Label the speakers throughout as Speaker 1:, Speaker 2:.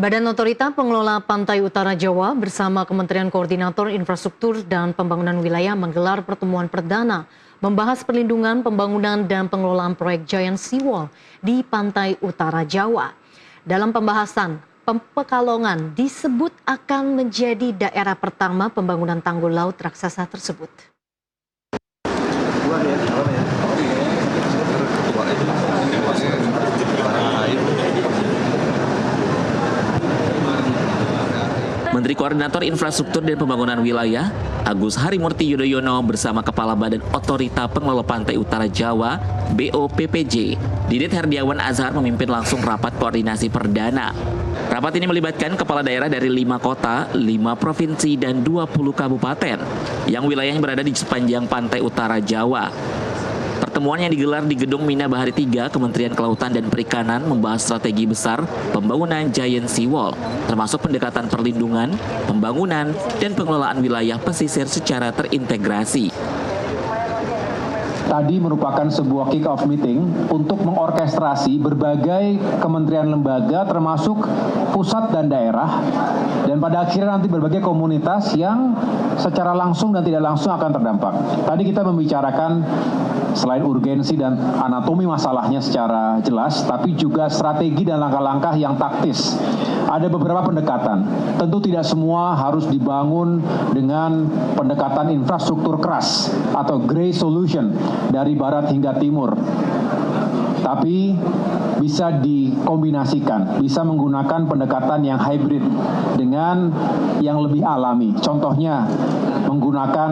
Speaker 1: Badan Otorita Pengelola Pantai Utara Jawa bersama Kementerian Koordinator Infrastruktur dan Pembangunan Wilayah menggelar pertemuan perdana membahas perlindungan, pembangunan, dan pengelolaan proyek Giant Seawall di Pantai Utara Jawa. Dalam pembahasan, Pekalongan disebut akan menjadi daerah pertama pembangunan tanggul laut raksasa tersebut.
Speaker 2: Menteri Koordinator Infrastruktur dan Pembangunan Wilayah, Agus Harimurti Yudhoyono bersama Kepala Badan Otorita Pengelola Pantai Utara Jawa, BOPPJ, Didit Herdiawan Azhar memimpin langsung rapat koordinasi perdana. Rapat ini melibatkan kepala daerah dari 5 kota, 5 provinsi, dan 20 kabupaten yang wilayahnya berada di sepanjang pantai utara Jawa. Pertemuan yang digelar di Gedung Mina Bahari 3, Kementerian Kelautan dan Perikanan membahas strategi besar pembangunan Giant Seawall, termasuk pendekatan perlindungan, pembangunan, dan pengelolaan wilayah pesisir secara terintegrasi.
Speaker 3: Tadi merupakan sebuah kick-off meeting untuk mengorkestrasi berbagai kementerian lembaga termasuk pusat dan daerah, dan pada akhirnya nanti berbagai komunitas yang secara langsung dan tidak langsung akan terdampak. Tadi kita membicarakan selain urgensi dan anatomi masalahnya secara jelas, tapi juga strategi dan langkah-langkah yang taktis. Ada beberapa pendekatan, tentu tidak semua harus dibangun dengan pendekatan infrastruktur keras atau grey solution dari barat hingga timur. Tapi bisa dikombinasikan, bisa menggunakan pendekatan yang hybrid dengan yang lebih alami. Contohnya menggunakan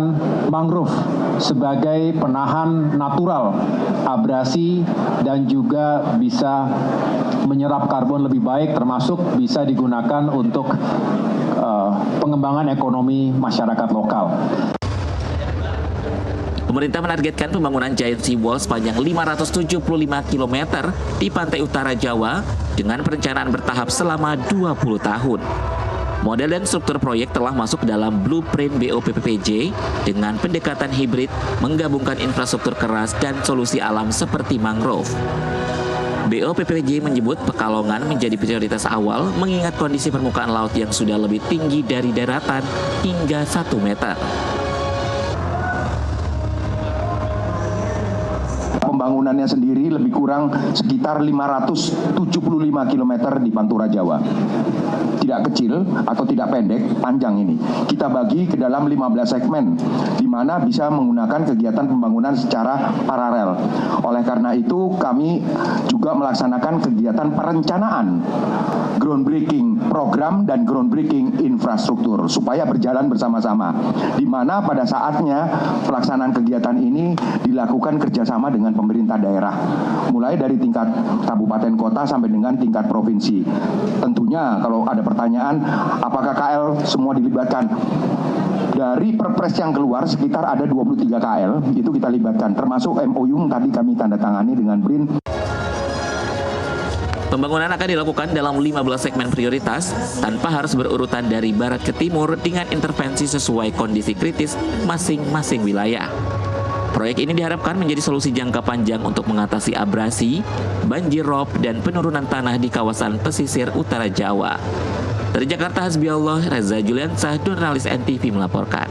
Speaker 3: mangrove sebagai penahan natural abrasi dan juga bisa menyerap karbon lebih baik, termasuk bisa digunakan untuk pengembangan ekonomi masyarakat lokal.
Speaker 2: Pemerintah menargetkan pembangunan Giant Seawall sepanjang 575 km di pantai utara Jawa dengan perencanaan bertahap selama 20 tahun. Model dan struktur proyek telah masuk dalam blueprint BOPPJ dengan pendekatan hibrid menggabungkan infrastruktur keras dan solusi alam seperti mangrove. BOPPJ menyebut Pekalongan menjadi prioritas awal mengingat kondisi permukaan laut yang sudah lebih tinggi dari daratan hingga 1 meter.
Speaker 4: Pembangunannya sendiri lebih kurang sekitar 575 km di Pantura Jawa. Tidak kecil atau tidak pendek, panjang ini. Kita bagi ke dalam 15 segmen, di mana bisa menggunakan kegiatan pembangunan secara paralel. Oleh karena itu, kami juga melaksanakan kegiatan perencanaan, groundbreaking program dan groundbreaking infrastruktur, supaya berjalan bersama-sama. Di mana pada saatnya pelaksanaan kegiatan ini dilakukan kerjasama dengan pemerintah daerah, mulai dari tingkat kabupaten kota sampai dengan tingkat provinsi. Tentunya kalau ada pertanyaan apakah KL semua dilibatkan, dari perpres yang keluar sekitar ada 23 KL itu kita libatkan, termasuk MOU tadi kami tanda tangani dengan BRIN.
Speaker 2: Pembangunan akan dilakukan dalam 15 segmen prioritas tanpa harus berurutan dari barat ke timur dengan intervensi sesuai kondisi kritis masing-masing wilayah. Proyek ini diharapkan menjadi solusi jangka panjang untuk mengatasi abrasi, banjir rob, dan penurunan tanah di kawasan pesisir utara Jawa. Dari Jakarta, Hasbiallah, Reza Juliansah, Jurnalis NTV melaporkan.